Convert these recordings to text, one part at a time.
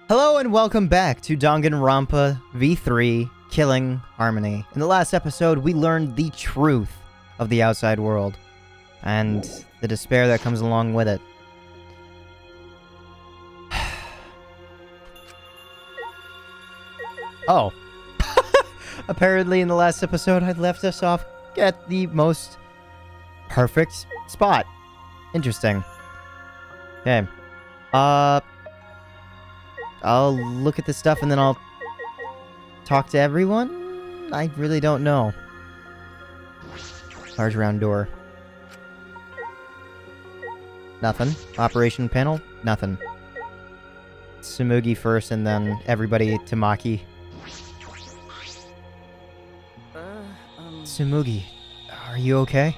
Hello and welcome back to Danganronpa V3 Killing Harmony. In the last episode, we learned the truth of the outside world and the despair that comes along with it. Oh. Apparently in the last episode, I left us off at the most perfect spot. Interesting. Okay. I'll look at this stuff and then I'll talk to everyone? I really don't know. Large round door. Nothing. Operation panel? Nothing. Tsumugi first and then everybody Tamaki. Tsumugi, are you okay?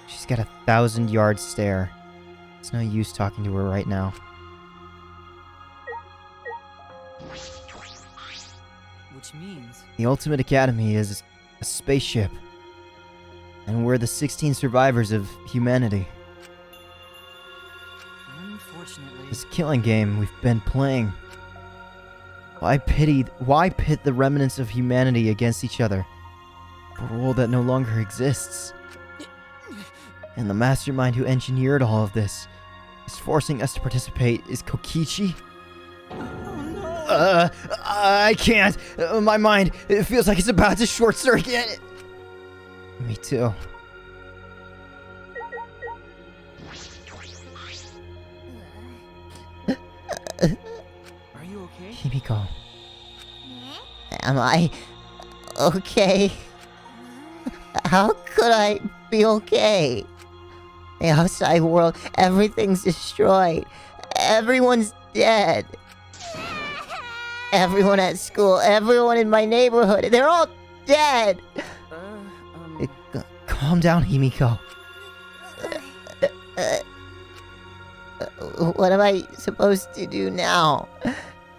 She's got a 1,000-yard stare. It's no use talking to her right now. Which means The Ultimate Academy is a spaceship. And we're the 16 survivors of humanity. unfortunately, This killing game we've been playing. Why pit the remnants of humanity against each other? For a world that no longer exists. And the mastermind who engineered all of this is forcing us to participate is Kokichi? I can't. My mind, it feels like it's about to short circuit. Me too. are you okay? Himiko. Am I okay? How could I be okay? The outside world, everything's destroyed. Everyone's dead. Everyone at school, everyone in my neighborhood, they're all dead. Calm down, Himiko. What am I supposed to do now?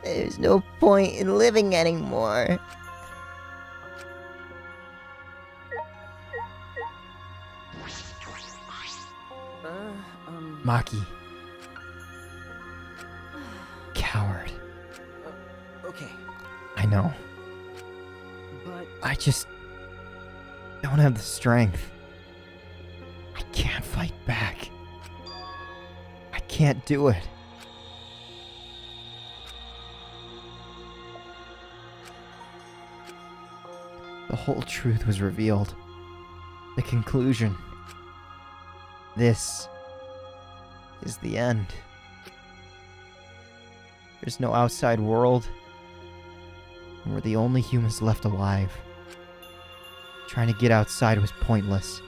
There's no point in living anymore. Maki. Coward. Okay, I know. but I just don't have the strength. I can't fight back. I can't do it. The whole truth was revealed. The conclusion. This is the end. There's no outside world. And we're the only humans left alive. Trying to get outside was pointless.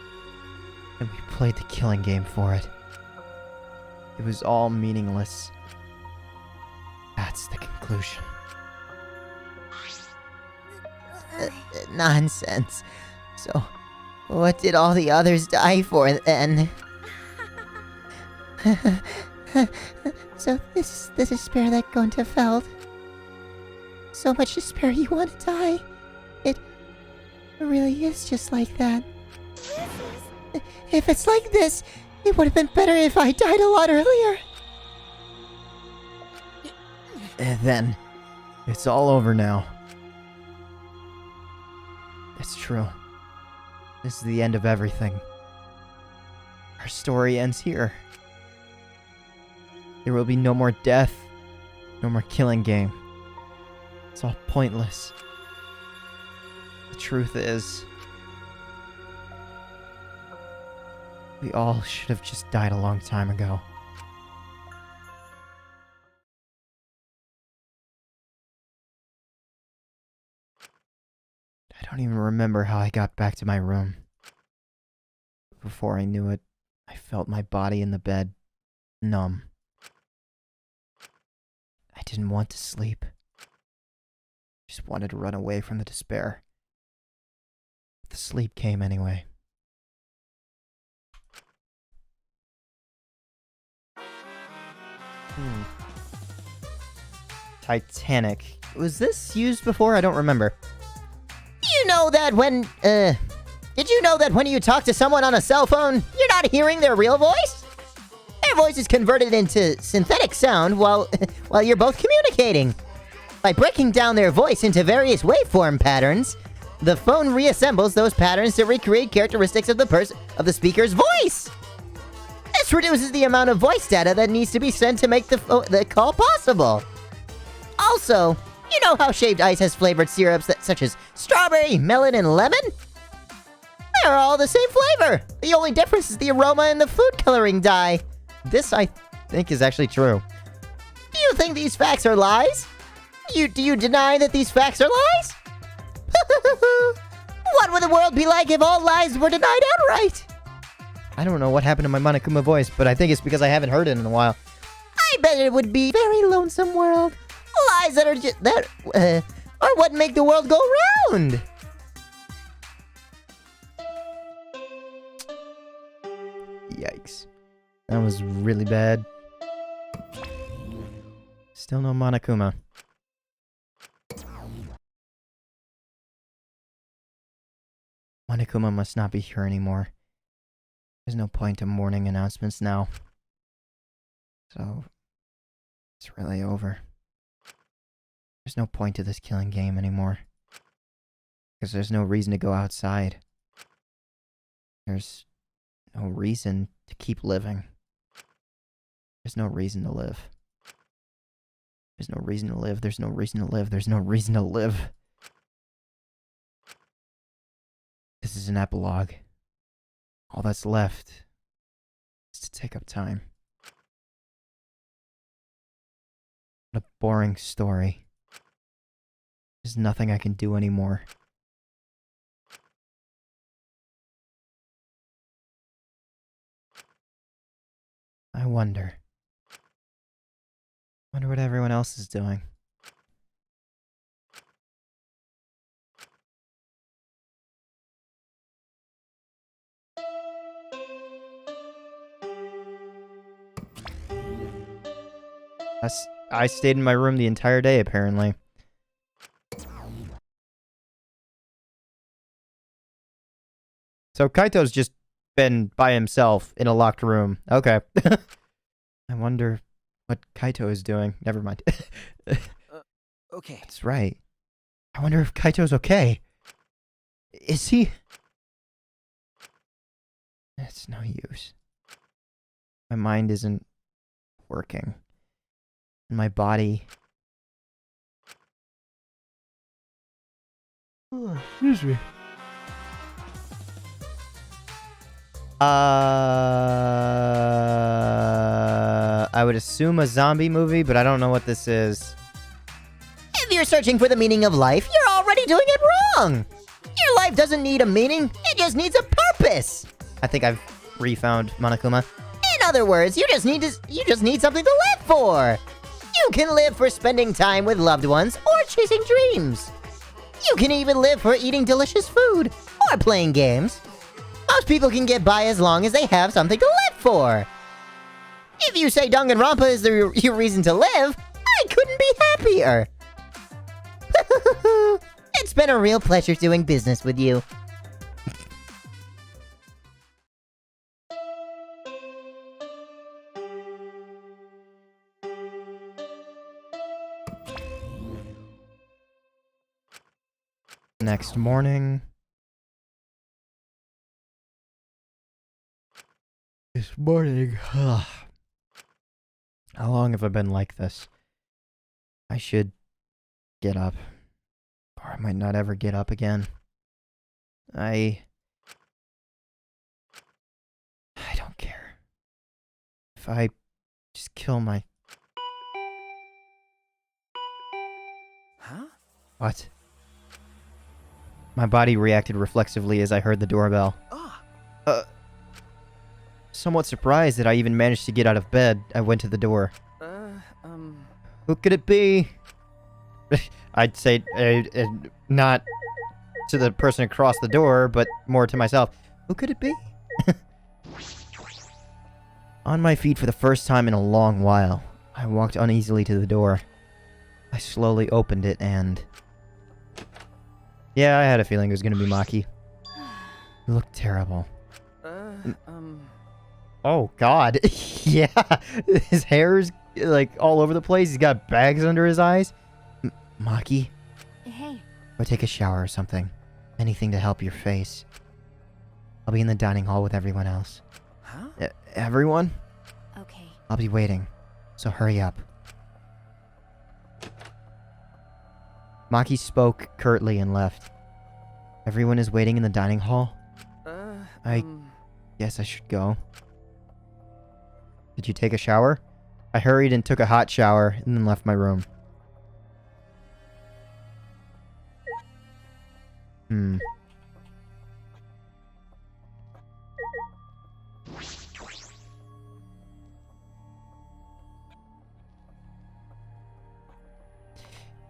And we played the killing game for it. It was all meaningless. That's the conclusion. Nonsense. So, what did all the others die for then? So this is the despair that Gonta felt. So much despair you want to die. It really is just like that. If it's like this, it would have been better if I died a lot earlier. And then, it's all over now. It's true. This is the end of everything. Our story ends here. There will be no more death, no more killing game. It's all pointless. The truth is, we all should have just died a long time ago. I don't even remember how I got back to my room. Before I knew it, I felt my body in the bed, numb. I didn't want to sleep. Just wanted to run away from the despair. The sleep came anyway. Titanic. Was this used before? I don't remember. You know that when, did you know that when you talk to someone on a cell phone, you're not hearing their real voice? Your voice is converted into synthetic sound while you're both communicating. By breaking down their voice into various waveform patterns, the phone reassembles those patterns to recreate characteristics of the speaker's voice. This reduces the amount of voice data that needs to be sent to make the call possible. Also, you know how shaved ice has flavored syrups such as strawberry, melon, and lemon? They're all the same flavor. The only difference is the aroma and the food coloring dye. This, I think, is actually true. Do you think these facts are lies? Do you deny that these facts are lies? What would the world be like if all lies were denied outright? I don't know what happened to my Monokuma voice, but I think it's because I haven't heard it in a while. I bet it would be a very lonesome world. Lies that are what make the world go round. Yikes. That was really bad. Still no Monokuma. Monokuma must not be here anymore. There's no point to morning announcements now. So, it's really over. There's no point to this killing game anymore. Because there's no reason to go outside. There's no reason to keep living. There's no reason to live. There's no reason to live. There's no reason to live. There's no reason to live. This is an epilogue. All that's left is to take up time. What a boring story. There's nothing I can do anymore. I wonder what everyone else is doing. I stayed in my room the entire day, apparently. So Kaito's just been by himself in a locked room. Okay. I wonder what Kaito is doing. Never mind. Okay. That's right. I wonder if Kaito's okay. Is he? It's no use. My mind isn't working. And my body... Oh, excuse me. I would assume a zombie movie, but I don't know what this is. If you're searching for the meaning of life, you're already doing it wrong. Your life doesn't need a meaning, it just needs a purpose. I think I've refound Monokuma. In other words, you just need something to live for. You can live for spending time with loved ones or chasing dreams. You can even live for eating delicious food or playing games. Most people can get by as long as they have something to live for. If you say Danganronpa is your reason to live, I couldn't be happier. It's been a real pleasure doing business with you. Next morning. This morning. How long have I been like this? I should get up. Or I might not ever get up again. I don't care. If I just kill my... Huh? What? My body reacted reflexively as I heard the doorbell. Ah. Somewhat surprised that I even managed to get out of bed, I went to the door. Who could it be? I'd say, not to the person across the door, but more to myself. Who could it be? On my feet for the first time in a long while, I walked uneasily to the door. I slowly opened it and... Yeah, I had a feeling it was gonna be Maki. It looked terrible. Oh, God. Yeah. His hair's, like, all over the place. He's got bags under his eyes. Maki, Hey, go take a shower or something. Anything to help your face. I'll be in the dining hall with everyone else. Huh? Everyone? okay. I'll be waiting. So hurry up. Maki spoke curtly and left. Everyone is waiting in the dining hall? I guess I should go. Did you take a shower? I hurried and took a hot shower and then left my room.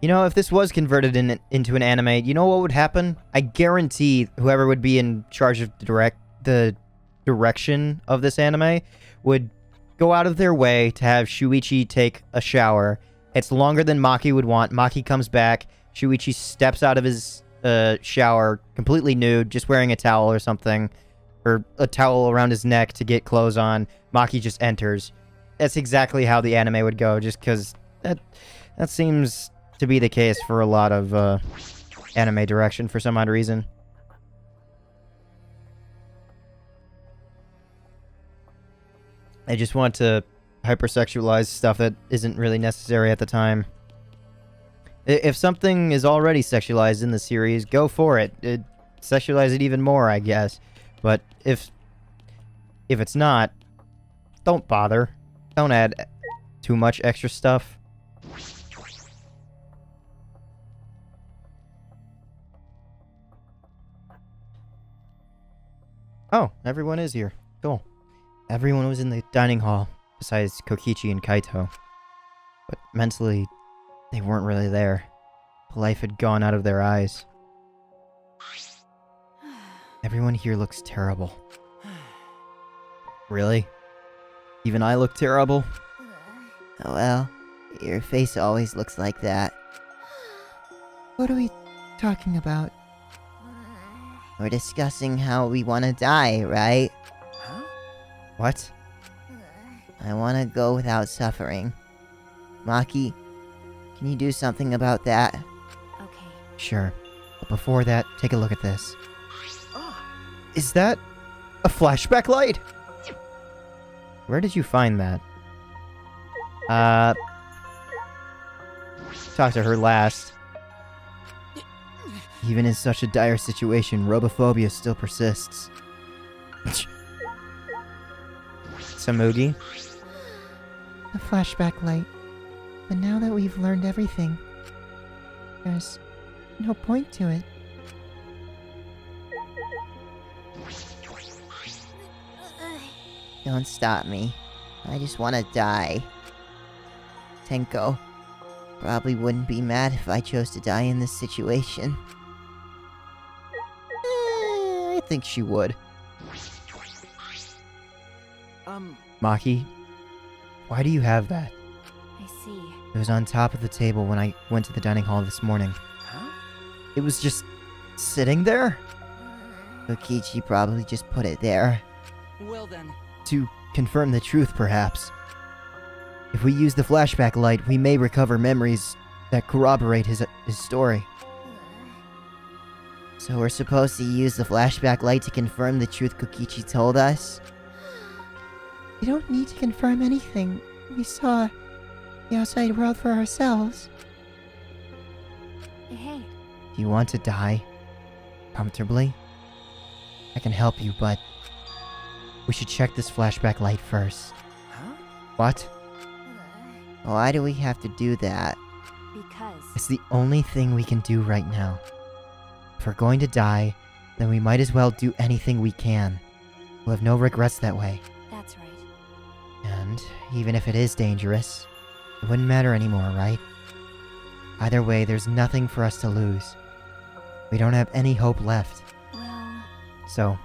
You know, if this was converted into an anime, you know what would happen? I guarantee whoever would be in charge of the direction of this anime would go out of their way to have Shuichi take a shower. It's longer than Maki would want. Maki comes back. Shuichi steps out of his shower completely nude, just wearing a towel or something. Or a towel around his neck to get clothes on. Maki just enters. That's exactly how the anime would go, just because that seems to be the case for a lot of anime direction for some odd reason. I just want to hypersexualize stuff that isn't really necessary at the time. If something is already sexualized in the series, go for it. Sexualize it even more, I guess. But if it's not, don't bother. Don't add too much extra stuff. Oh, everyone is here. Cool. Everyone was in the dining hall, besides Kokichi and Kaito. But mentally, they weren't really there. Life had gone out of their eyes. Everyone here looks terrible. Really? Even I look terrible? Well, your face always looks like that. What are we talking about? We're discussing how we want to die, right? Huh? What? I want to go without suffering. Maki, can you do something about that? Okay. Sure. But before that, take a look at this. Ah, Is that a flashback light? Where did you find that? Talk to her last. Even in such a dire situation, robophobia still persists. Samugi? The flashback light. But now that we've learned everything, there's no point to it. Don't stop me. I just want to die. Tenko probably wouldn't be mad if I chose to die in this situation. I think she would. Maki, why do you have that? I see. It was on top of the table when I went to the dining hall this morning. huh? It was just sitting there? Kokichi probably just put it there. Well then. To confirm the truth, perhaps. If we use the flashback light, we may recover memories that corroborate his story. So we're supposed to use the flashback light to confirm the truth Kokichi told us? We don't need to confirm anything. We saw the outside world for ourselves. Hey, Do you want to die? Comfortably? I can help you, but we should check this flashback light first. Huh? What? Why do we have to do that? because... It's the only thing we can do right now. If we're going to die, then we might as well do anything we can. We'll have no regrets that way. That's right. And even if it is dangerous, it wouldn't matter anymore, right? Either way, there's nothing for us to lose. We don't have any hope left. Well... So,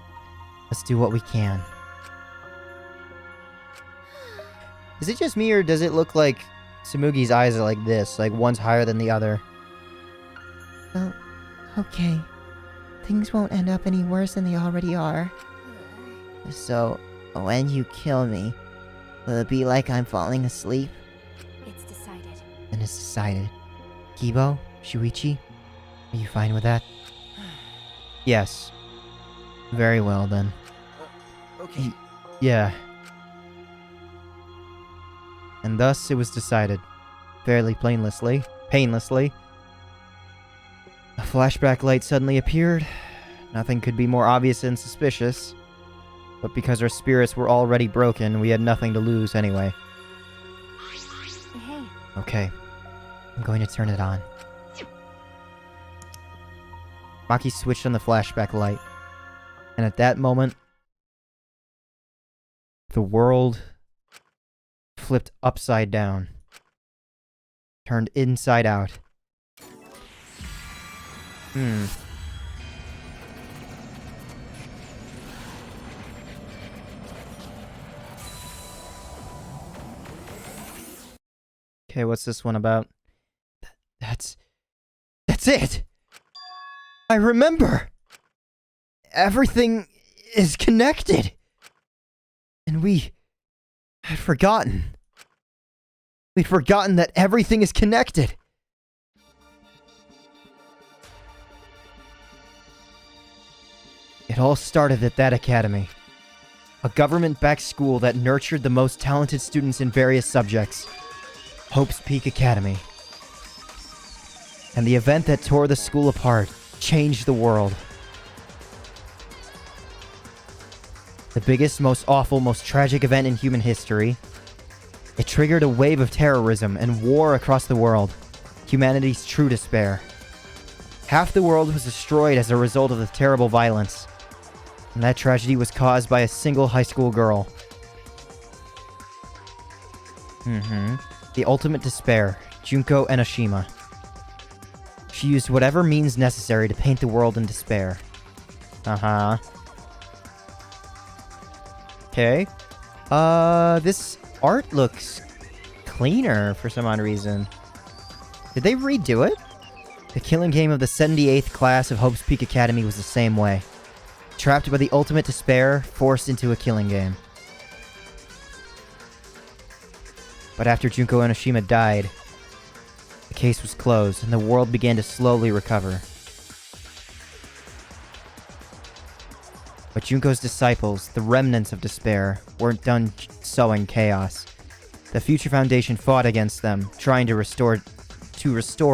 let's do what we can. Is it just me, or does it look like Samugi's eyes are like this? Like one's higher than the other? Well, okay. Things won't end up any worse than they already are. So, When you kill me, will it be like I'm falling asleep? It's decided. Then it's decided. Kibo? Shuichi? Are you fine with that? Yes. Very well, then. Okay. Yeah. And thus it was decided. Fairly painlessly. A flashback light suddenly appeared. Nothing could be more obvious and suspicious. But because our spirits were already broken, we had nothing to lose anyway. Hey, Okay. I'm going to turn it on. Maki switched on the flashback light. And at that moment, the world flipped upside down. Turned inside out. Okay, what's this one about? That's it! I remember! Everything is connected! And we had forgotten. We'd forgotten that everything is connected. It all started at that academy. A government-backed school that nurtured the most talented students in various subjects. Hope's Peak Academy. And the event that tore the school apart changed the world. The biggest, most awful, most tragic event in human history. It triggered a wave of terrorism and war across the world. Humanity's true despair. Half the world was destroyed as a result of the terrible violence. And that tragedy was caused by a single high school girl. The ultimate despair, Junko Enoshima. She used whatever means necessary to paint the world in despair. Okay. This art looks cleaner for some odd reason. Did they redo it? The killing game of the 78th class of Hope's Peak Academy was the same way. Trapped by the ultimate despair, forced into a killing game. But after Junko Enoshima died, the case was closed and the world began to slowly recover. But Junko's disciples, the remnants of despair, weren't done sowing chaos. The Future Foundation fought against them, trying to restore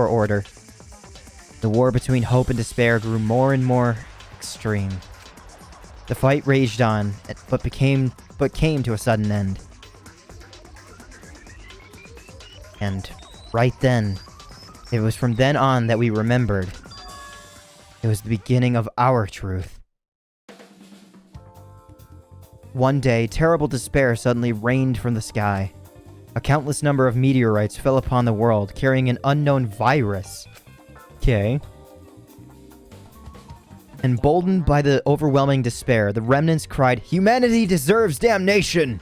order. The war between hope and despair grew more and more extreme. The fight raged on, but came to a sudden end. And right then, it was from then on that we remembered. It was the beginning of our truth. One day, terrible despair suddenly rained from the sky. A countless number of meteorites fell upon the world, carrying an unknown virus. Okay. Emboldened by the overwhelming despair, the remnants cried, "Humanity deserves damnation!"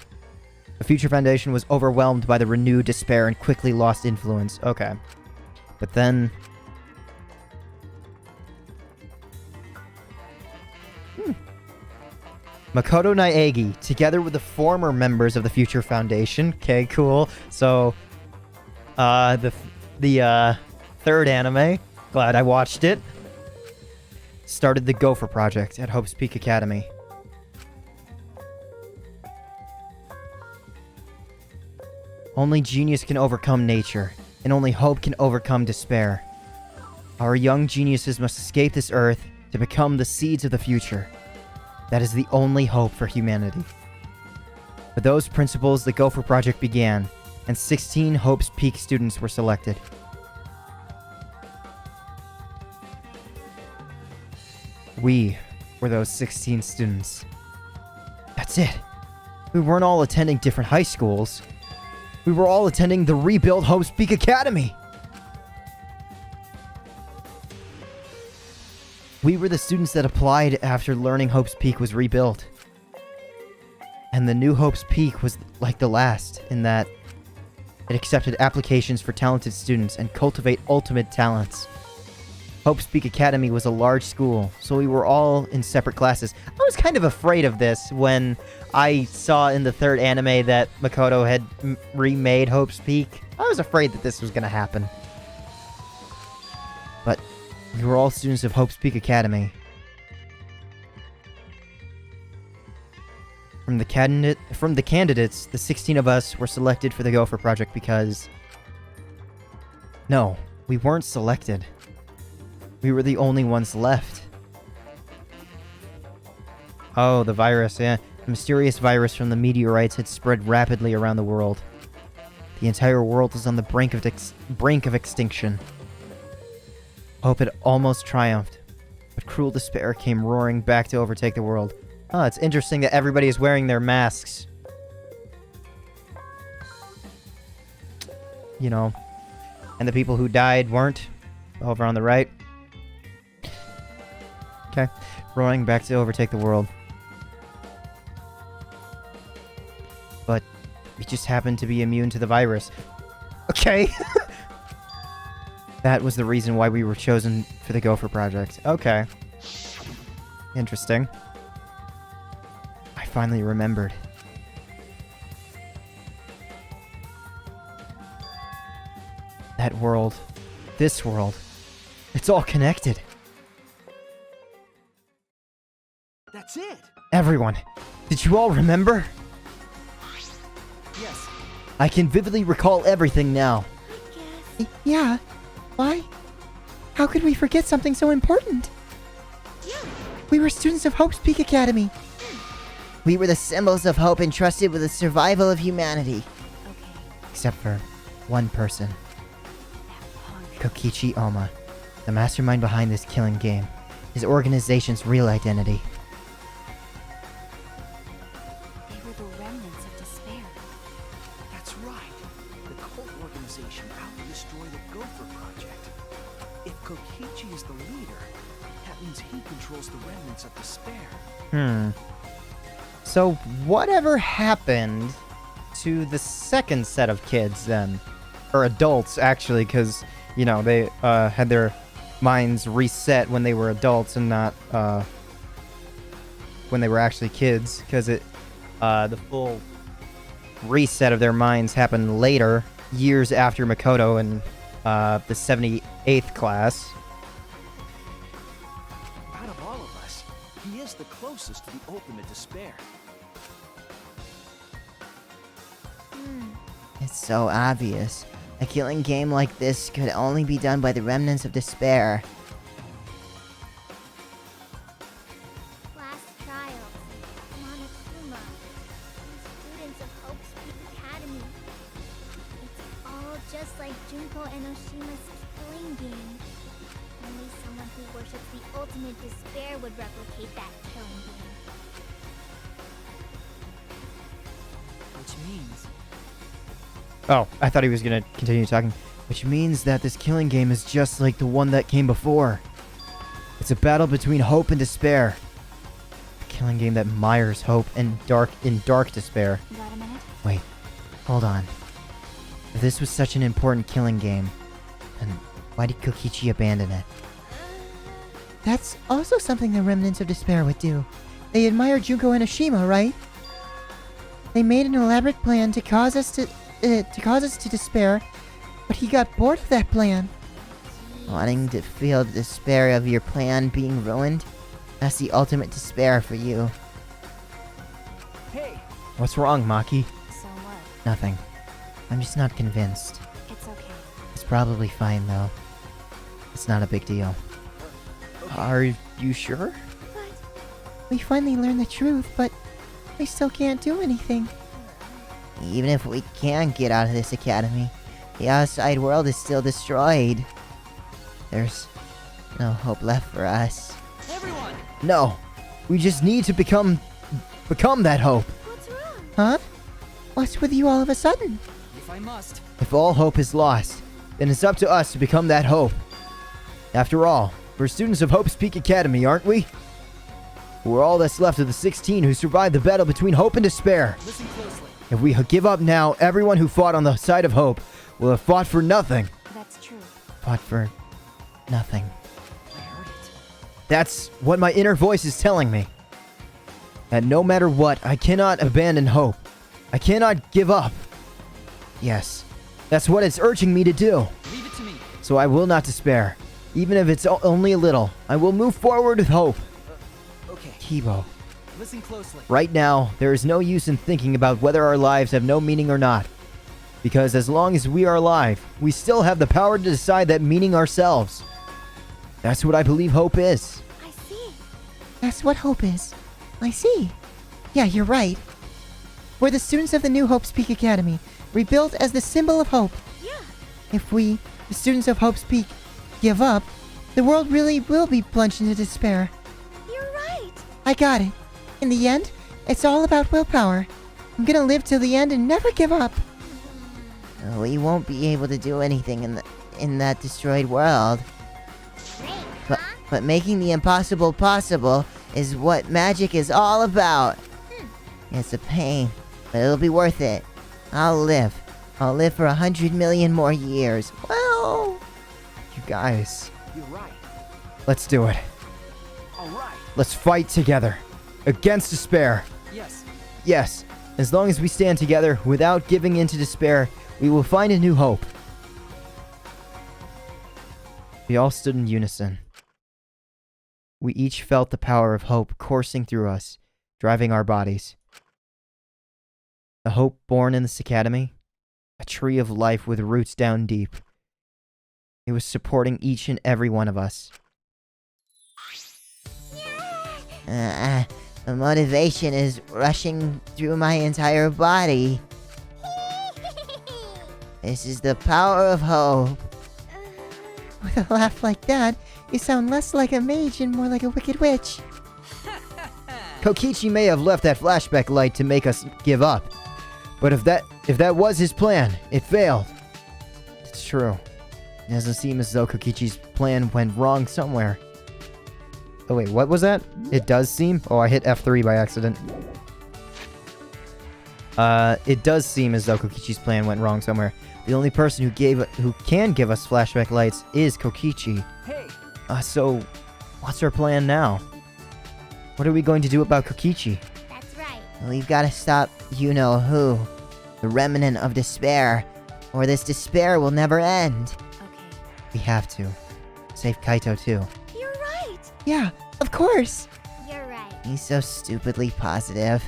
The Future Foundation was overwhelmed by the renewed despair and quickly lost influence. Okay. But then... Makoto Naegi, together with the former members of the Future Foundation. Okay, cool. So, the third anime, glad I watched it, started the Gopher Project at Hope's Peak Academy. Only genius can overcome nature, and only hope can overcome despair. Our young geniuses must escape this earth to become the seeds of the future. That is the only hope for humanity. With those principles, the Gopher Project began, and 16 Hope's Peak students were selected. We were those 16 students. That's it. We weren't all attending different high schools. We were all attending the rebuilt Hope's Peak Academy. We were the students that applied after learning Hope's Peak was rebuilt. And the new Hope's Peak was like the last, in that it accepted applications for talented students and cultivate ultimate talents. Hope's Peak Academy was a large school, so we were all in separate classes. I was kind of afraid of this when I saw in the third anime that Makoto had remade Hope's Peak. I was afraid that this was going to happen. But we were all students of Hope's Peak Academy. From the candidates, the 16 of us were selected for the Gopher Project because... No, we weren't selected. We were the only ones left. Oh, the virus, yeah. The mysterious virus from the meteorites had spread rapidly around the world. The entire world was on the brink of extinction. Hope had almost triumphed, but cruel despair came roaring back to overtake the world. Oh, it's interesting that everybody is wearing their masks. You know. And the people who died weren't. Over on the right. Okay. Roaring back to overtake the world. But we just happened to be immune to the virus. Okay. That was the reason why we were chosen for the Gopher Project. Okay. Interesting. I finally remembered. That world. This world. It's all connected. That's it. Everyone, did you all remember? Yes. I can vividly recall everything now. Yeah. Why? How could we forget something so important? We were students of Hope's Peak Academy. We were the symbols of hope entrusted with the survival of humanity. Okay. Except for one person. That punk. Kokichi Oma, the mastermind behind this killing game. His organization's real identity. They were the remnants of despair. That's right. The cult organization out to destroy the Gopher Project. If Kokichi is the leader, that means he controls the remnants of despair. So, whatever happened to the second set of kids then? Or adults, actually, because, you know, they had their minds reset when they were adults and not when they were actually kids. Because the full reset of their minds happened later, years after Makoto and the 78th class. Out of all of us, he is the closest to the ultimate despair. It's so obvious. A killing game like this could only be done by the remnants of despair. Last trials. Monokuma. Students of Hope's Peak Academy. It's all just like Junko Enoshima's killing game. Only someone who worships the ultimate despair would replicate that killing game. Which means Oh, I thought he was going to continue talking. Which means that this killing game is just like the one that came before. It's a battle between hope and despair. A killing game that mires hope and dark despair. Got a minute? Wait, hold on. If this was such an important killing game, then why did Kokichi abandon it? That's also something the remnants of despair would do. They admire Junko Enoshima, right? They made an elaborate plan to cause us to despair, but he got bored of that plan. Wanting to feel the despair of your plan being ruined? That's the ultimate despair for you. hey, What's wrong, Maki? So what? Nothing. I'm just not convinced. It's okay. It's probably fine, though. It's not a big deal. Are you sure? We finally learned the truth, but we still can't do anything. Even if we can get out of this academy, the outside world is still destroyed. There's no hope left for us. everyone! No. We just need to become that hope. What's wrong? Huh? What's with you all of a sudden? If I must. If all hope is lost, then it's up to us to become that hope. After all, we're students of Hope's Peak Academy, aren't we? We're all that's left of the 16 who survived the battle between hope and despair. Listen closely. If we give up now, everyone who fought on the side of hope will have fought for nothing. That's true. Fought for nothing. That's what my inner voice is telling me. That no matter what, I cannot abandon hope. I cannot give up. Yes, that's what it's urging me to do. Leave it to me. So I will not despair. Even if it's only a little, I will move forward with hope. Okay, Kibo, listen closely. right now, there is no use in thinking about whether our lives have no meaning or not. Because as long as we are alive, we still have the power to decide that meaning ourselves. That's what I believe hope is. I see. That's what hope is. I see. Yeah, you're right. We're the students of the New Hope's Peak Academy, rebuilt as the symbol of hope. Yeah. If we, the students of Hope's Peak, give up, the world really will be plunged into despair. You're right. I got it. In the end, it's all about willpower. I'm gonna live till the end and never give up. We won't be able to do anything in that destroyed world. Great, But, huh? but making the impossible possible is what magic is all about. It's a pain, but it'll be worth it. I'll live. I'll live for 100 million more years. Well, You guys, You're right. let's do it. All right. Let's fight together. Against despair. Yes. Yes, as long as we stand together without giving in to despair, we will find a new hope. We all stood in unison. We each felt the power of hope coursing through us, driving our bodies. The hope born in this academy, a tree of life with roots down deep. It was supporting each and every one of us. the motivation is rushing through my entire body. This is the power of hope. With a laugh like that, you sound less like a mage and more like a wicked witch. Kokichi may have left that flashback light to make us give up. But if that was his plan, it failed. It's true. It doesn't seem as though Kokichi's plan went wrong somewhere. Oh wait, what was that? It does seem? Oh, I hit F3 by accident. It does seem as though Kokichi's plan went wrong somewhere. The only person who can give us flashback lights is Kokichi. Hey. So, what's our plan now? What are we going to do about Kokichi? That's right. We've got to stop you-know-who. The remnant of despair. Or this despair will never end. Okay. We have to. Save Kaito too. You're right. Yeah, of course. You're right. He's so stupidly positive.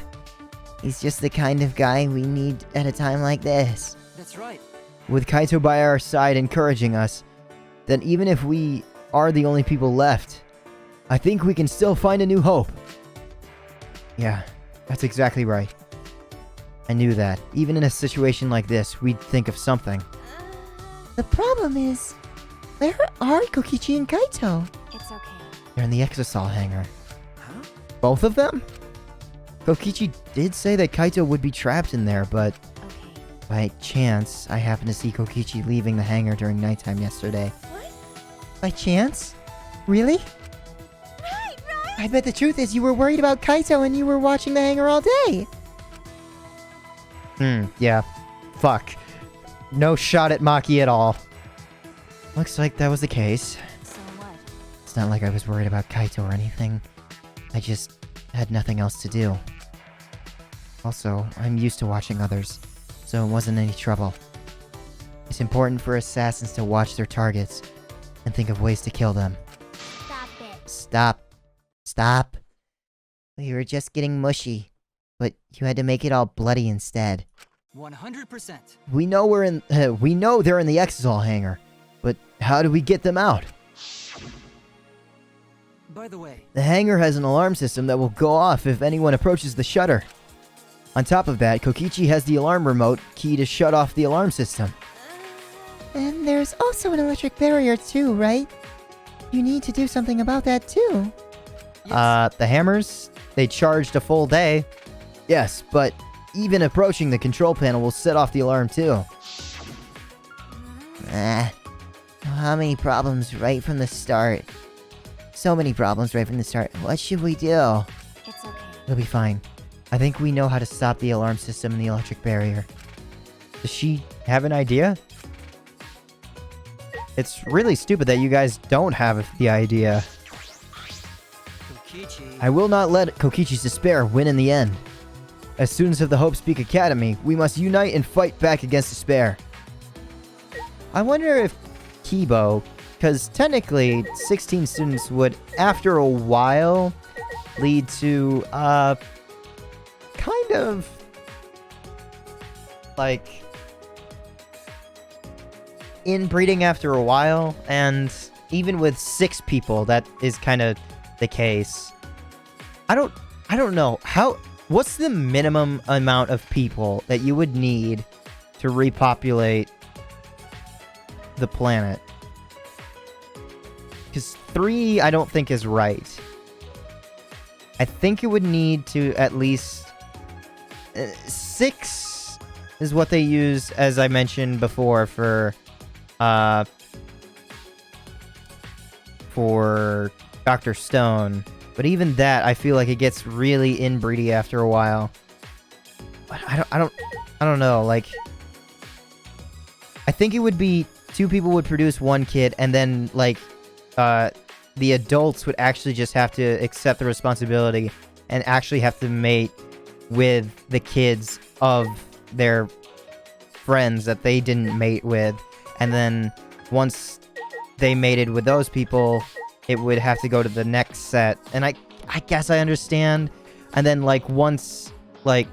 He's just the kind of guy we need at a time like this. That's right. With Kaito by our side encouraging us, then even if we are the only people left, I think we can still find a new hope. Yeah, that's exactly right. I knew that. Even in a situation like this, we'd think of something. The problem is, where are Kokichi and Kaito? It's okay. They're in the Exosol hangar. Huh? Both of them? Kokichi did say that Kaito would be trapped in there, but Okay. by chance, I happened to see Kokichi leaving the hangar during nighttime yesterday. By chance? Really? Right, right. I bet the truth is you were worried about Kaito and you were watching the hangar all day. Yeah. Fuck. No shot at Maki at all. Looks like that was the case. So what? It's not like I was worried about Kaito or anything. I just had nothing else to do. Also, I'm used to watching others, so it wasn't any trouble. It's important for assassins to watch their targets and think of ways to kill them. Stop it. Stop. Stop. We were just getting mushy. But you had to make it all bloody instead. 100%. We know we know they're in the Exosol hangar, but how do we get them out? By the way, The hangar has an alarm system that will go off if anyone approaches the shutter. On top of that, Kokichi has the alarm remote key to shut off the alarm system. And there's also an electric barrier too, right? You need to do something about that too. yes. The hammers, they charged a full day. Yes, but even approaching the control panel will set off the alarm too. How many problems right from the start? So many problems right from the start. What should we do? It's okay. It'll be fine. I think we know how to stop the alarm system and the electric barrier. Does she have an idea? It's really stupid that you guys don't have the idea. I will not let Kokichi's despair win in the end. As students of the Hope Speak Academy, we must unite and fight back against despair. I wonder if Kibo, because technically 16 students would, after a while, lead to, kind of, like, inbreeding after a while, and even with 6 people, that is kind of the case. I don't know, what's the minimum amount of people that you would need to repopulate the planet? Because 3, I don't think is right. I think it would need to at least... 6 is what they use, as I mentioned before, for Dr. Stone. But even that, I feel like it gets really inbreedy after a while. But I don't know, like... I think it would be 2 people would produce 1 kid, and then, like, the adults would actually just have to accept the responsibility and actually have to mate with the kids of their friends that they didn't mate with. And then once they mated with those people, it would have to go to the next set. And I guess I understand. And then, like, once, like,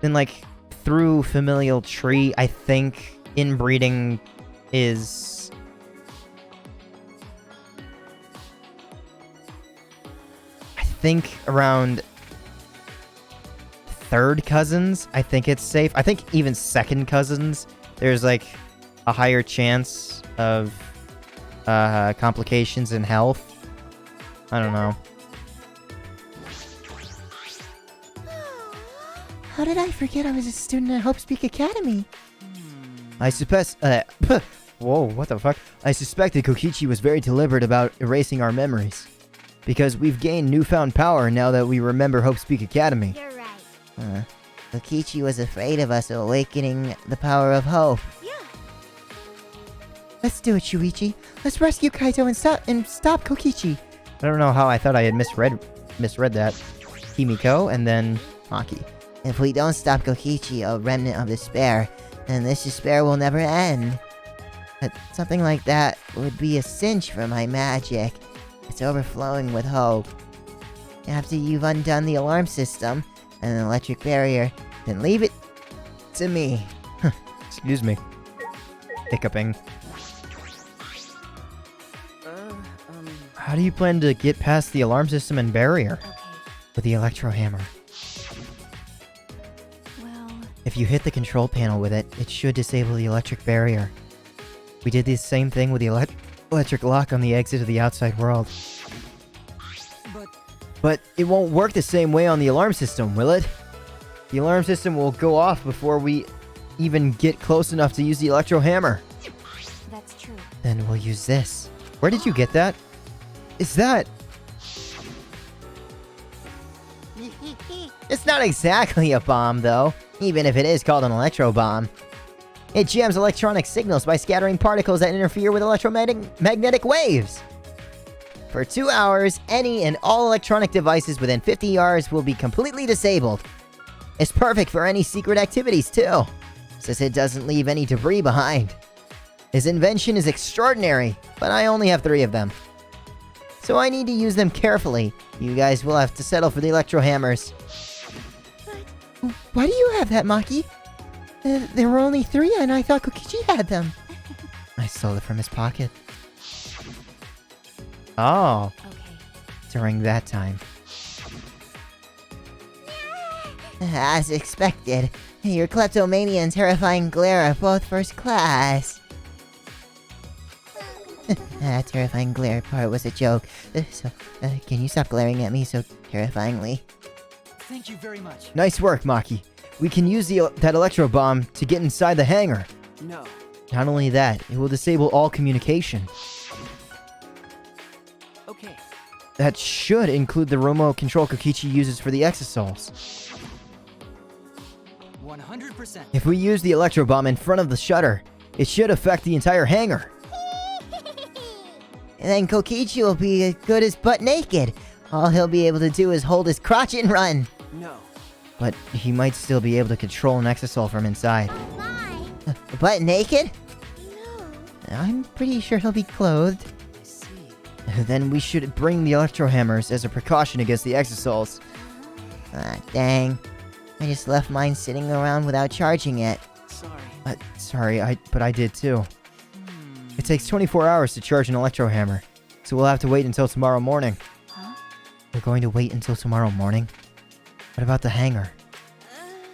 then, like, through familial tree, I think inbreeding is... I think around 3rd cousins, I think it's safe. I think even 2nd cousins, there's, like, a higher chance of complications in health. I don't know. How did I forget I was a student at Hope Speak Academy? I suspect... whoa, what the fuck? I suspected Kokichi was very deliberate about erasing our memories. Because we've gained newfound power now that we remember Hope Speak Academy. You're right. Kokichi was afraid of us awakening the power of hope. Yeah. Let's do it, Shuichi. Let's rescue Kaito and stop Kokichi. I don't know how I thought I had misread that. Himiko, and then Maki. If we don't stop Kokichi, a remnant of despair, then this despair will never end. But something like that would be a cinch for my magic. It's overflowing with hope. After you've undone the alarm system and an electric barrier, then leave it to me. Excuse me. Hiccuping. How do you plan to get past the alarm system and barrier? Okay. With the electro hammer. Well, If you hit the control panel with it, it should disable the electric barrier. We did the same thing with the electric lock on the exit of the outside world. But it won't work the same way on the alarm system, will it? The alarm system will go off before we even get close enough to use the electro hammer. that's true. Then we'll use this. Where did you get that? Is that... It's not exactly a bomb, though, even if it is called an electro bomb. It jams electronic signals by scattering particles that interfere with electromagnetic waves. For 2 hours, any and all electronic devices within 50 yards will be completely disabled. It's perfect for any secret activities, too, since it doesn't leave any debris behind. His invention is extraordinary, but I only have 3 of them. So I need to use them carefully. You guys will have to settle for the electro hammers. Why do you have that, Maki? There were only 3 and I thought Kokichi had them. I stole it from his pocket. Oh, Okay. during that time. As expected, your kleptomania and terrifying glare are both first class. That terrifying glare part was a joke. Can you stop glaring at me so terrifyingly? Thank you very much. Nice work, Maki. We can use that electro bomb to get inside the hangar. No. Not only that, it will disable all communication. Okay. That should include the remote control Kokichi uses for the exosouls. 100%. If we use the electro bomb in front of the shutter, it should affect the entire hangar. And then Kokichi will be as good as butt naked. All he'll be able to do is hold his crotch and run. No. But he might still be able to control an exisal from inside. Bye. Butt naked? No. I'm pretty sure he'll be clothed. I see. Then we should bring the electro hammers as a precaution against the exisals. Ah, dang. I just left mine sitting around without charging it. Sorry. Sorry, but I did too. It takes 24 hours to charge an electro hammer, so we'll have to wait until tomorrow morning. Huh? We're going to wait until tomorrow morning? What about the hanger?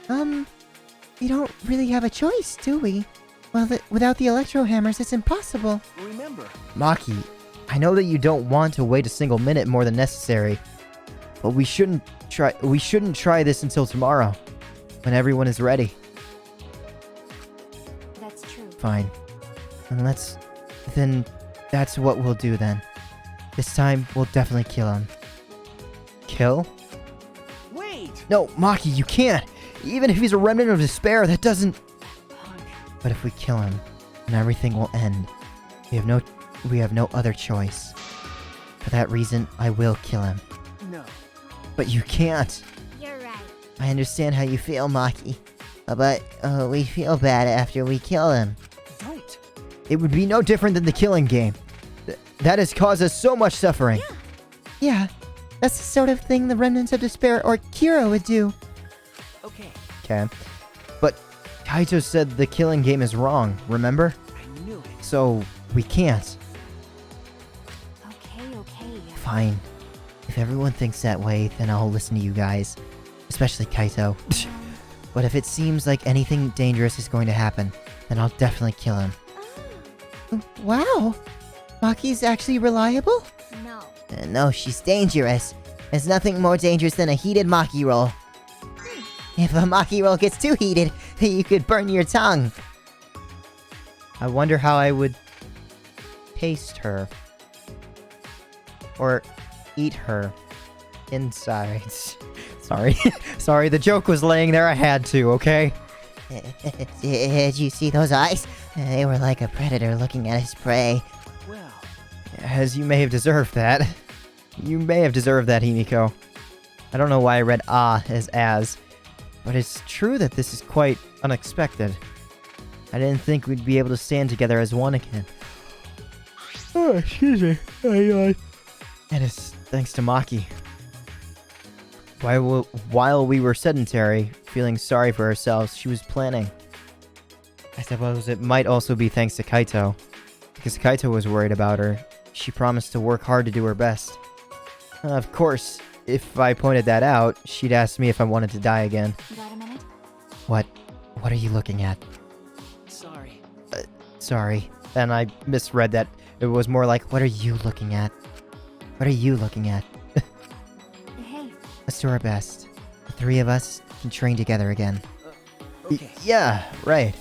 We don't really have a choice, do we? Well, without the electro hammers, it's impossible. Remember, Maki, I know that you don't want to wait a single minute more than necessary, but we shouldn't try this until tomorrow, when everyone is ready. That's true. Fine. Then that's what we'll do then. This time, we'll definitely kill him. Kill? wait! No, Maki, you can't! Even if he's a remnant of despair, that doesn't... Punk. But if we kill him, then everything will end. We have no other choice. For that reason, I will kill him. No. But you can't! You're right. I understand how you feel, Maki. But we feel bad after we kill him. Don't. It would be no different than the killing game. That has caused us so much suffering. Yeah, that's the sort of thing the remnants of despair or Kira would do. Okay. Okay. But Kaito said the killing game is wrong, remember? I knew it. So, we can't. Okay. Fine. If everyone thinks that way, then I'll listen to you guys. Especially Kaito. But if it seems like anything dangerous is going to happen, then I'll definitely kill him. Wow, Maki's actually reliable? No. No, she's dangerous. There's nothing more dangerous than a heated Maki roll. If a Maki roll gets too heated, you could burn your tongue. I wonder how I would taste her. Or eat her inside. Sorry. Sorry, the joke was laying there. I had to, okay? Did you see those eyes? They were like a predator looking at his prey. Well, As you may have deserved that. You may have deserved that, Himiko. I don't know why I read as, but it's true that this is quite unexpected. I didn't think we'd be able to stand together as one again. Oh, excuse me. And it's thanks to Maki. While we were sedentary, feeling sorry for ourselves, she was planning. I suppose it might also be thanks to Kaito. Because Kaito was worried about her. She promised to work hard to do her best. Of course, if I pointed that out, she'd ask me if I wanted to die again. Got a minute? What are you looking at? sorry. Sorry. And I misread that. It was more like, what are you looking at? What are you looking at? Hey, Let's do our best. The three of us can train together again. Okay. Yeah, right.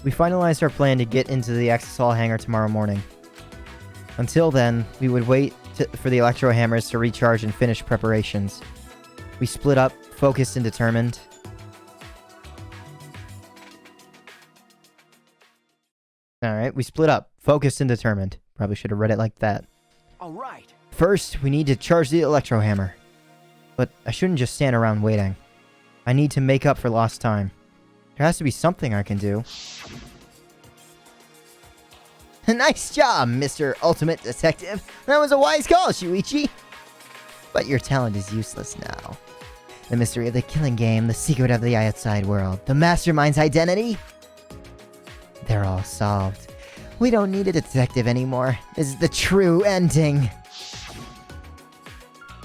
We finalized our plan to get into the Exisal hangar tomorrow morning. Until then, we would wait for the electro hammers to recharge and finish preparations. We split up, focused and determined. Alright, we split up, focused and determined. Probably should have read it like that. All right. First, we need to charge the electro hammer. But I shouldn't just stand around waiting. I need to make up for lost time. There has to be something I can do. Nice job, Mr. Ultimate Detective. That was a wise call, Shuichi. But your talent is useless now. The mystery of the killing game, the secret of the outside world, the mastermind's identity. They're all solved. We don't need a detective anymore. This is the true ending.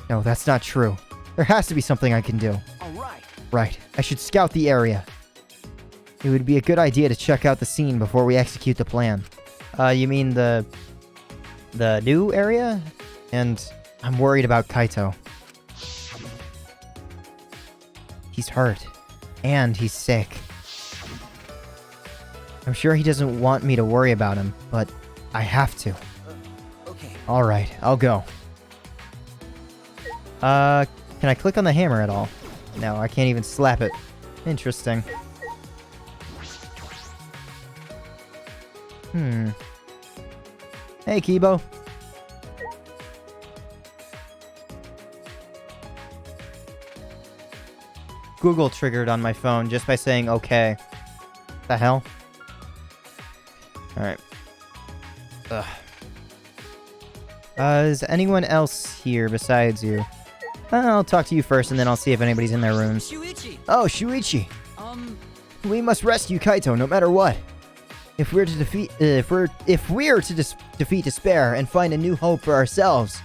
No, that's not true. There has to be something I can do. All right. Right, I should scout the area. It would be a good idea to check out the scene before we execute the plan. You mean the new area? And I'm worried about Kaito. He's hurt. And he's sick. I'm sure he doesn't want me to worry about him, but I have to. Okay. Alright, I'll go. Can I click on the hammer at all? No, I can't even slap it. Interesting. Hey, Kibo. Google triggered on my phone just by saying okay. The hell? Alright. Ugh. Is anyone else here besides you? I'll talk to you first, and then I'll see if anybody's in their rooms. Shuichi! Oh, Shuichi! We must rescue Kaito no matter what. If we're to defeat despair and find a new hope for ourselves,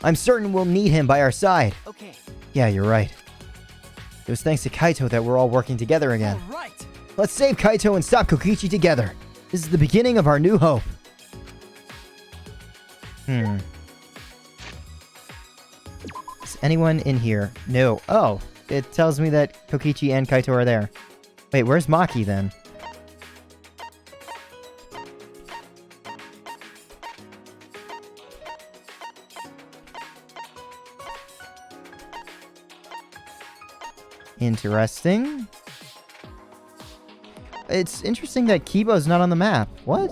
I'm certain we'll need him by our side. Okay. Yeah, you're right. It was thanks to Kaito that we're all working together again. All right. Let's save Kaito and stop Kokichi together. This is the beginning of our new hope. Is anyone in here? No. Oh, it tells me that Kokichi and Kaito are there. Wait, where's Maki then? Interesting. It's interesting that Kibo's not on the map. What?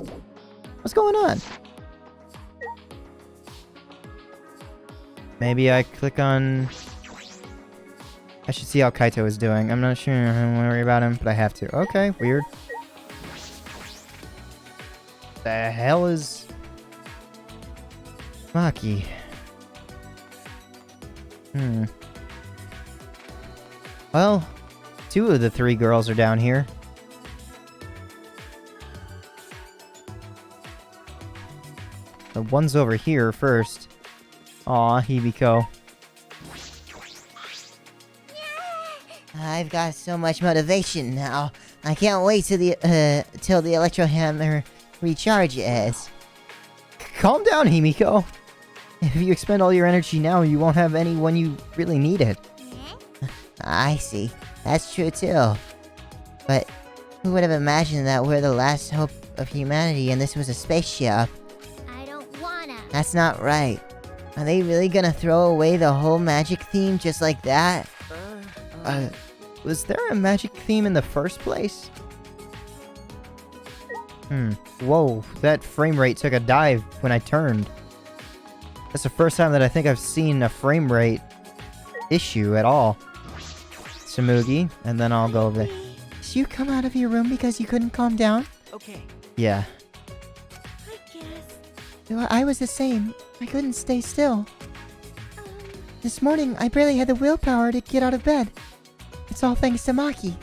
What's going on? Maybe I click on... I should see how Kaito is doing. I'm not sure. I don't worry about him, but I have to. Okay, weird. The hell is... Maki? Well, 2 of the 3 girls are down here. The one's over here first. Aw, Hibiko. I've got so much motivation now. I can't wait till the electro hammer recharges. Calm down, Himiko. If you expend all your energy now, you won't have any when you really need it. I see. That's true too. But who would have imagined that we're the last hope of humanity and this was a spaceship? I don't wanna. That's not right. Are they really gonna throw away the whole magic theme just like that? Was there a magic theme in the first place? Whoa, that frame rate took a dive when I turned. That's the first time that I think I've seen a frame rate issue at all. Samugi, and then I'll go over there. Did you come out of your room because you couldn't calm down? Okay. Yeah. I guess. Well, I was the same. I couldn't stay still. This morning, I barely had the willpower to get out of bed. It's all thanks to Maki.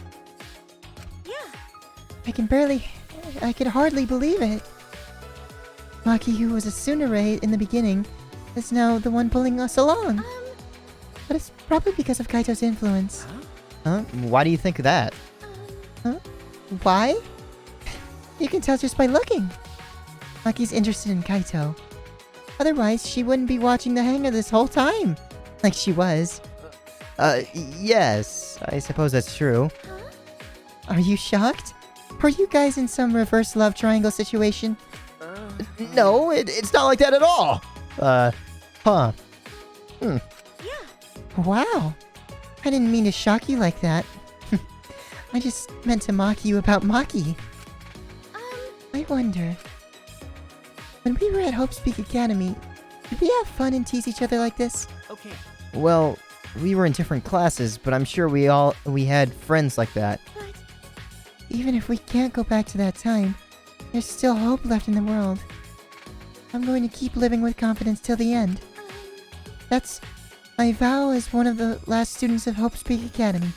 Yeah. I could hardly believe it. Maki, who was a Tsunere in the beginning, is now the one pulling us along. But it's probably because of Kaito's influence. Huh? Why do you think that? Why? You can tell just by looking. Maki's interested in Kaito. Otherwise, she wouldn't be watching the hangar this whole time. Like she was. Yes. I suppose that's true. Are you shocked? Were you guys in some reverse love triangle situation? No, it's not like that at all. Huh. Wow. I didn't mean to shock you like that. I just meant to mock you about Maki. I wonder... When we were at Hope's Peak Academy, did we have fun and tease each other like this? Okay. Well, we were in different classes, but I'm sure we had friends like that. But even if we can't go back to that time, there's still hope left in the world. I'm going to keep living with confidence till the end. That's my vow as one of the last students of Hope's Peak Academy.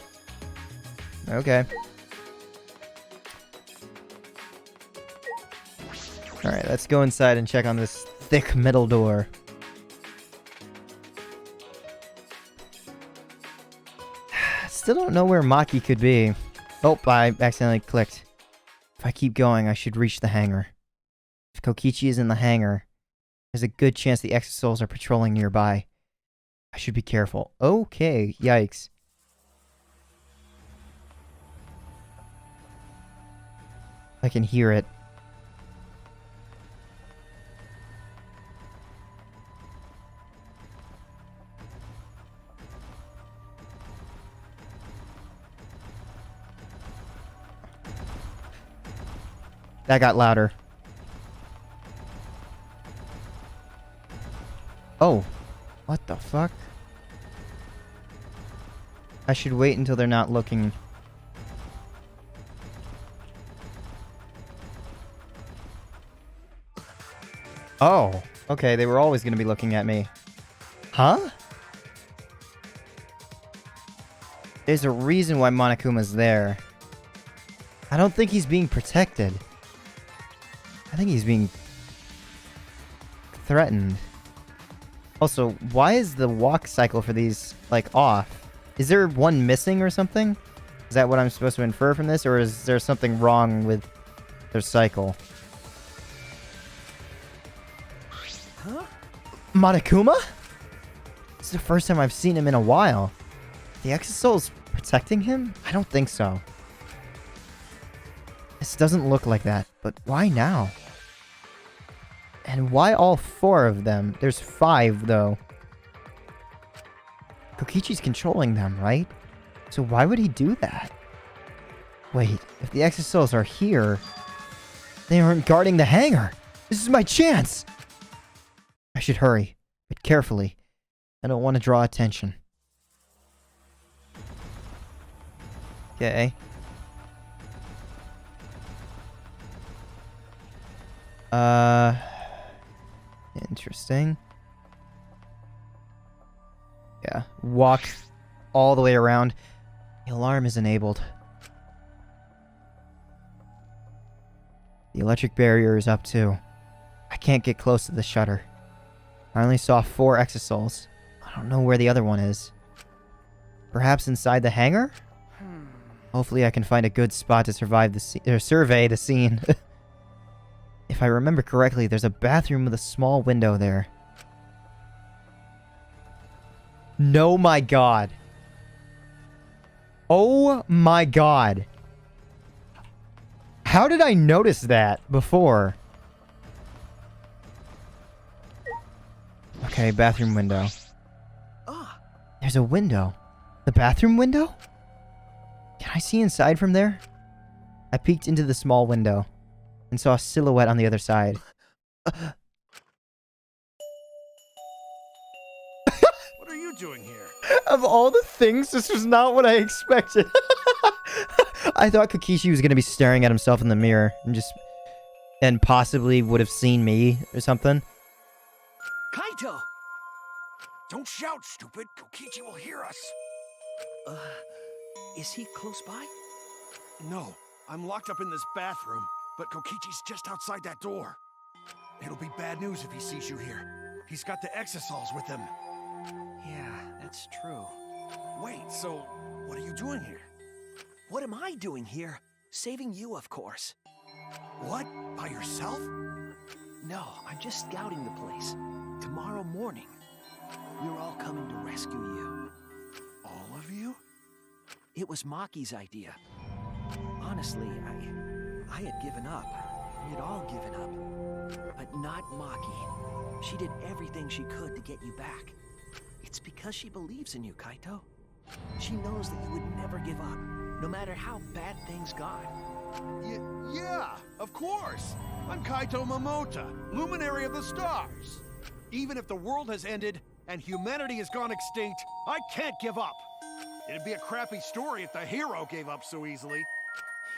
Okay. Alright, let's go inside and check on this thick metal door. Still don't know where Maki could be. Oh, I accidentally clicked. If I keep going, I should reach the hangar. If Kokichi is in the hangar, there's a good chance the Exosouls are patrolling nearby. I should be careful. Okay, yikes. I can hear it. That got louder. Oh, what the fuck? I should wait until they're not looking. Oh, okay, they were always gonna be looking at me. Huh? There's a reason why Monokuma's there. I don't think he's being protected. I think he's being threatened. Also, why is the walk cycle for these, like, off? Is there one missing or something? Is that what I'm supposed to infer from this? Or is there something wrong with their cycle? Huh? Monokuma? This is the first time I've seen him in a while. The Exosoul's protecting him? I don't think so. This doesn't look like that, but why now? And why all 4 of them? There's 5, though. Kokichi's controlling them, right? So why would he do that? Wait, if the Exosouls are here, they aren't guarding the hangar. This is my chance! I should hurry, but carefully. I don't want to draw attention. Okay. Interesting. Yeah, walk all the way around. The alarm is enabled. The electric barrier is up too. I can't get close to the shutter. I only saw 4 Exosouls. I don't know where the other one is. Perhaps inside the hangar? Hopefully I can find a good spot to survey the scene. If I remember correctly, there's a bathroom with a small window there. No, my god. Oh my god. How did I notice that before? Okay, bathroom window. Ah, There's a window. The bathroom window? Can I see inside from there? I peeked into the small window and saw a silhouette on the other side. what are you doing here? Of all the things, this was not what I expected. I thought Kokichi was going to be staring at himself in the mirror and possibly would have seen me or something. Kaito! Don't shout, stupid. Kokichi will hear us. Is he close by? No, I'm locked up in this bathroom, but Kokichi's just outside that door. It'll be bad news if he sees you here. He's got the Exosouls with him. Yeah, that's true. Wait, so what are you doing here? What am I doing here? Saving you, of course. What? By yourself? No, I'm just scouting the place. Tomorrow morning, we're all coming to rescue you. All of you? It was Maki's idea. Honestly, I had given up. We had all given up. But not Maki. She did everything she could to get you back. It's because she believes in you, Kaito. She knows that you would never give up, no matter how bad things got. Yeah, of course. I'm Kaito Momota, luminary of the stars. Even if the world has ended and humanity has gone extinct, I can't give up. It'd be a crappy story if the hero gave up so easily.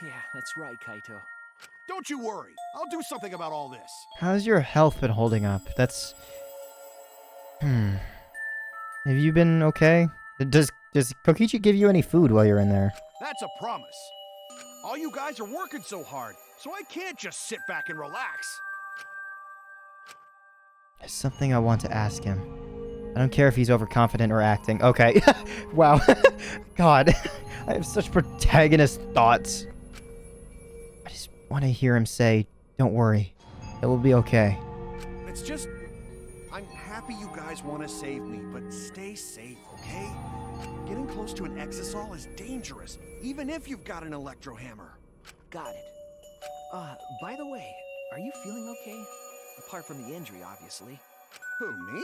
Yeah, that's right, Kaito. Don't you worry. I'll do something about all this. How's your health been holding up? That's... Have you been okay? Does Kokichi give you any food while you're in there? That's a promise. All you guys are working so hard, so I can't just sit back and relax. There's something I want to ask him. I don't care if he's overconfident or acting. Okay. Wow. God. I have such protagonist thoughts. I just want to hear him say, "Don't worry. It will be okay." It's just... I'm happy you guys want to save me, but stay safe, okay? Getting close to an Exosol is dangerous, even if you've got an electro hammer. Got it. By the way, are you feeling okay? Apart from the injury, obviously. Who, me?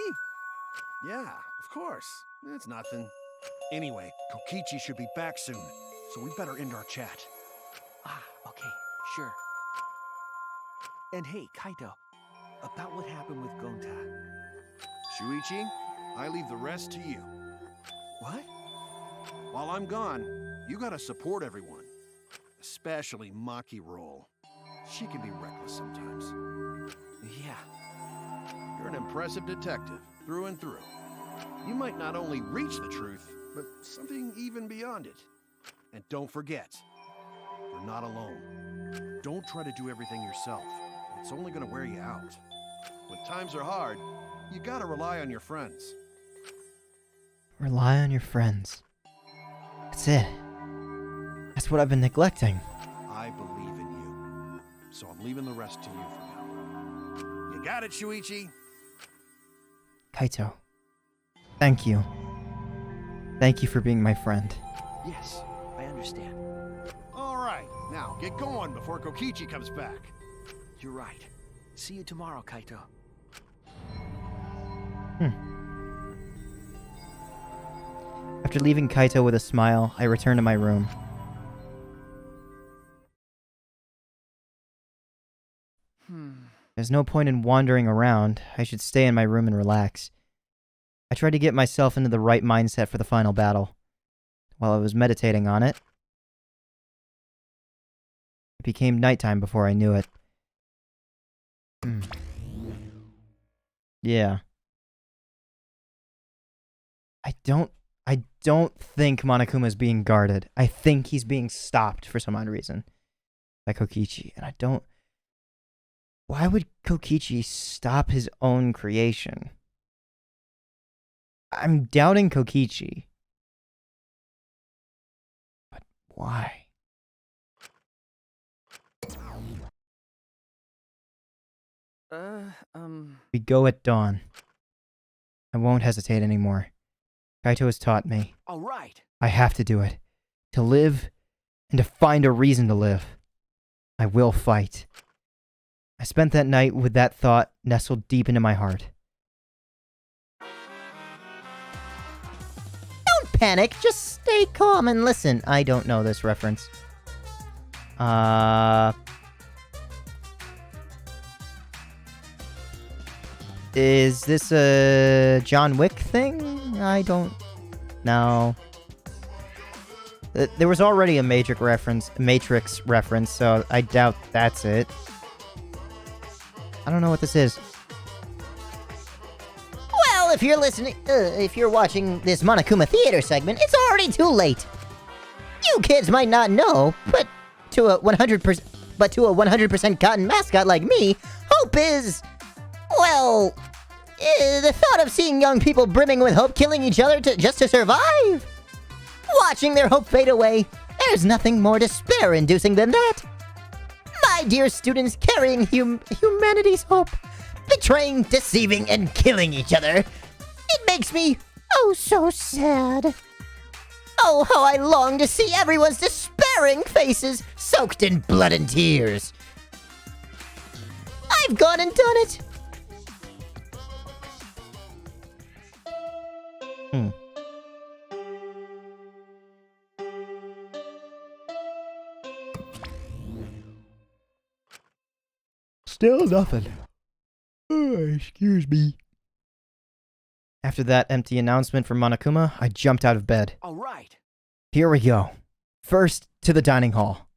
Yeah, of course. It's nothing. Anyway, Kokichi should be back soon, so we better end our chat. Okay, sure. And hey, Kaito, about what happened with Gonta. Shuichi, I leave the rest to you. What? While I'm gone, you gotta support everyone. Especially Maki Roll. She can be reckless sometimes. Yeah. You're an impressive detective, through and through. You might not only reach the truth, but something even beyond it. And don't forget, you're not alone. Don't try to do everything yourself. It's only gonna wear you out. When times are hard, you gotta rely on your friends. Rely on your friends. That's it. That's what I've been neglecting. I believe in you. So I'm leaving the rest to you for now. You got it, Shuichi? Kaito. Thank you. Thank you for being my friend. Yes, I understand. All right, now get going before Kokichi comes back. You're right. See you tomorrow, Kaito. After leaving Kaito with a smile, I return to my room. There's no point in wandering around. I should stay in my room and relax. I tried to get myself into the right mindset for the final battle. While I was meditating on it, it became nighttime before I knew it. Yeah. I don't think Monokuma's being guarded. I think he's being stopped for some odd reason by Kokichi, and I don't... Why would Kokichi stop his own creation? I'm doubting Kokichi. But why? We go at dawn. I won't hesitate anymore. Kaito has taught me. All right. I have to do it. To live, and to find a reason to live. I will fight. I spent that night with that thought nestled deep into my heart. Don't panic, just stay calm and listen. I don't know this reference. Is this a John Wick thing? I don't know. There was already a Matrix reference, so I doubt that's it. I don't know what this is. Well, if you're watching this Monokuma Theater segment, it's already too late. You kids might not know, but to a 100% cotton mascot like me, hope is, well, the thought of seeing young people brimming with hope killing each other just to survive. Watching their hope fade away, there's nothing more despair-inducing than that. My dear students carrying humanity's hope, betraying, deceiving, and killing each other. It makes me, oh, so sad. Oh, how I long to see everyone's despairing faces soaked in blood and tears. I've gone and done it. Still nothing. Excuse me. After that empty announcement from Monokuma, I jumped out of bed. All right. Here we go. First, to the dining hall.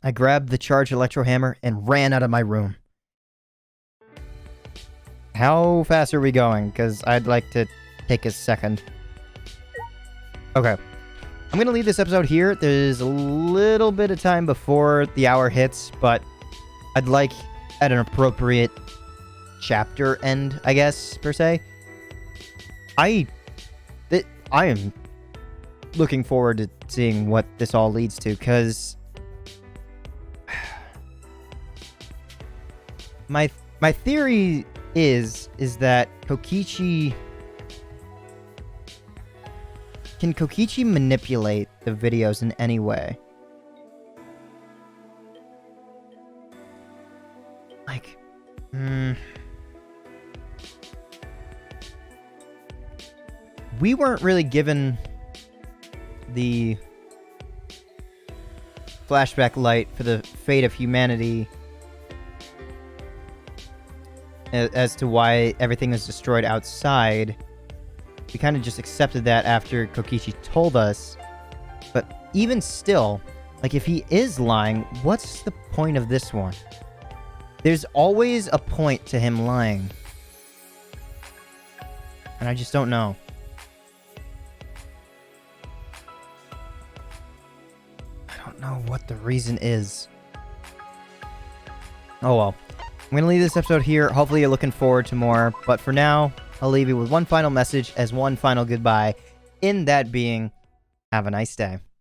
I grabbed the charged electro hammer and ran out of my room. How fast are we going? Because I'd like to take a second. Okay. I'm going to leave this episode here. There's a little bit of time before the hour hits, but I'd like at an appropriate chapter end, I guess, per se. I am looking forward to seeing what this all leads to, because my theory is that Kokichi... Can Kokichi manipulate the videos in any way? Like, we weren't really given the flashback light for the fate of humanity as to why everything is destroyed outside. We kind of just accepted that after Kokichi told us. But even still, like, if he is lying, what's the point of this one? There's always a point to him lying. And I just don't know. I don't know what the reason is. Oh well. I'm going to leave this episode here. Hopefully you're looking forward to more. But for now, I'll leave you with one final message as one final goodbye. In that being, have a nice day.